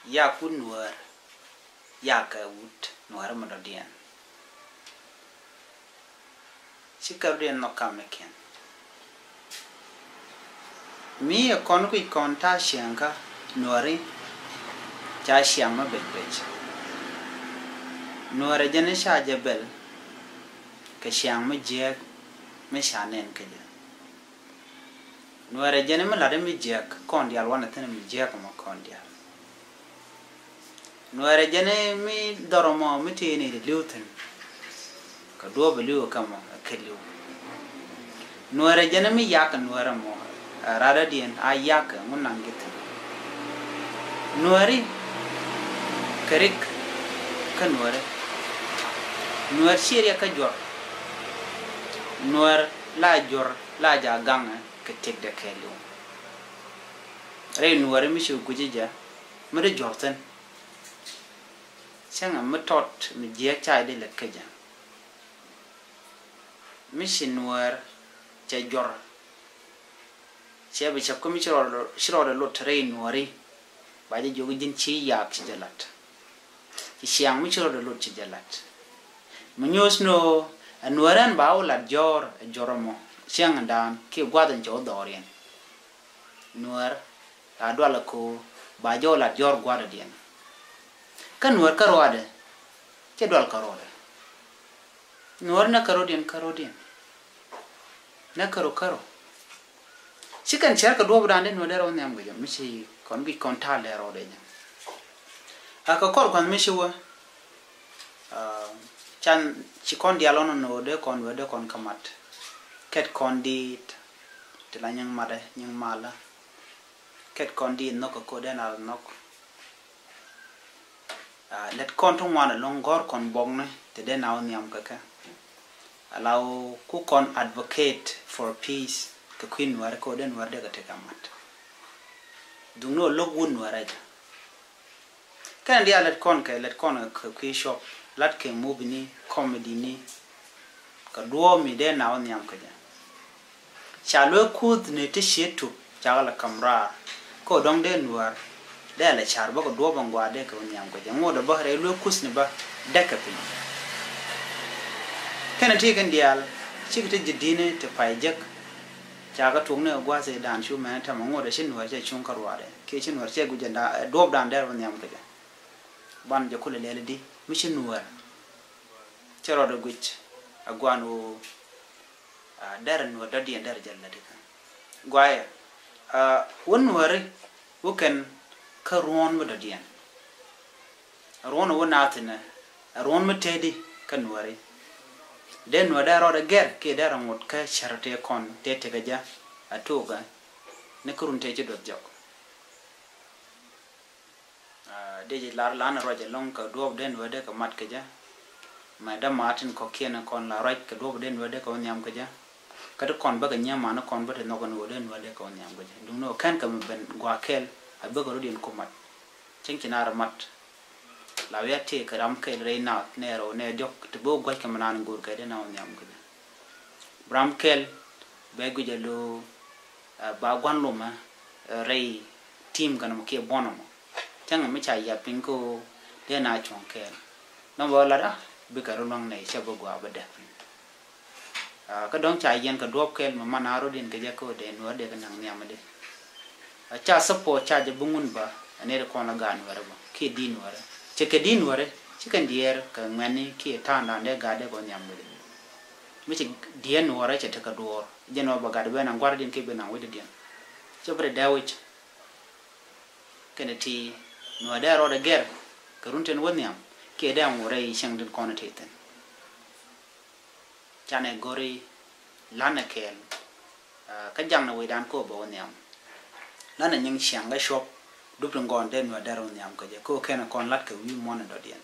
ya ku nuer ya ka wut nuer mo dien chika dien no kameken mi e kon ku kon ta shenka nueri cha shama belbech nuere jene sha jebel ke shama je me shanen ke nuere jene me lade mi je kon dial wana tene mi je ko kon dial nuere jene mi doromo mi tini de luten ka do belu kama kelu nuere jene mi yak nuere mo rada dien ayak ngunan gitu nueri kerik ka nuere nuer siria ka jor nuer la jor la ja ganga ke tegde kelu re nuere mi shu gujija mere jorten changa metot mi je chai de lekja mi nuer cha jor chebe chap ko mi shiro lo tre nueri ba je jogi jin chi yak jalat ci siang mi shiro lo ci jalat mi nyos no nueran ba wala jor joromo siang dan ki gwadan jo dorien nuer ta dola ko ba jola jor gwada dien kan nuer karode ke dol karode nuer na karodien na karo sikan cher ka do brande no dero nyam gyo mi si kon gi kon ta le ro de nya aka kor kon mi si wa chan ci kon dialono no de kon wede kon kamat ket kon dit te la nyang made nyang mala ket kon dit no ko den al nok let kon to wana longor kon bongne te den aw nyam ka allow ku kon advocate for peace ka queen war ko den war de ka te kamat dungno logun waraja kan dia let kon ka ku shop lat ke movie ni comedy ni ka duo mi de na on yam ka ja chalo kud ne te shetu jagala kamra ko dong de nuar de la char ba ko duo bangwa de ka on yam ka ja ngodo ba re lo kus ni ba de ka pin kana ti kan dial chikte jidine te paijak jaga tungne gwa se dan shu ma ta mo ngodo shin nuar je chung karwa de ke shin nuar je gujanda do dan de on yam ka ja ban je kule lele di mission nuer chero de guch agwanu dar no dadi dar jalla de gwaya won nuer wuken ka ron mo dadi ron wona tene ron mo tedi kan nuer den no daro de ger ke daro ngot ka charate kon tete gaja atoga ne kurun teje do jok deji lar lan roje long ka dob den wede ka mat ka ja madam martin ko kena kon la roj ka dob den wede ko nyam ka ja ka to kon baga nyama na kon bate no kon wede wede ko nyam ka ja dum no kan ka ben gwa kel a baga rodin ko mat cinkinar mat la wete ka ram kel reina nero ne jok to bo gwa ka manan ngur ka de na nyam ka ja bram kel be gu jalo ba gwan luma rei team kana mo ke bonomo chang me cha ya pinko de na chong ke no bola da bi ka long nei che bo gwa ba de ka dong cha yen ka dop kel ma manaro din ke ja ko de no de ka nang nyama de cha support cha je bungun ba ane de ko na gan wara ba ke din wara che ke din wara che kan dier ka ngani ke ta na de ga de ko nyam de mi che dien wara che ta ka do je no ba ga de na gwar din ke be na wede dien che bre dawich keneti no daro de ger karunten wonyam ke da ngore shang den konateten chane gori lanakel ka jang na wedan ko bo wonyam lana nyang shang ga shop dupun gon den no daro nyam ka je ko ken kon lat ka wi mon do dien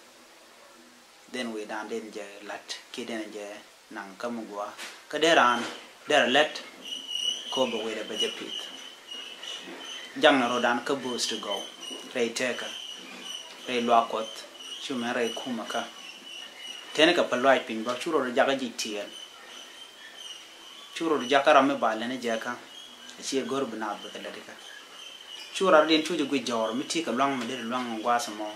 den wedan den je lat ke den je nang kamugwa ka deran der let ko bo wede ba je pit jang na rodan ka boost to go rei teka rei luakot chume rei kumaka tene ka palwai pin ba churo ro jaga jitiel churo ro jaka rame bale ne jaka chi gor bna ba kala dika chu ra den chu ju gui jor mi ti ka long ma de long wa sa mo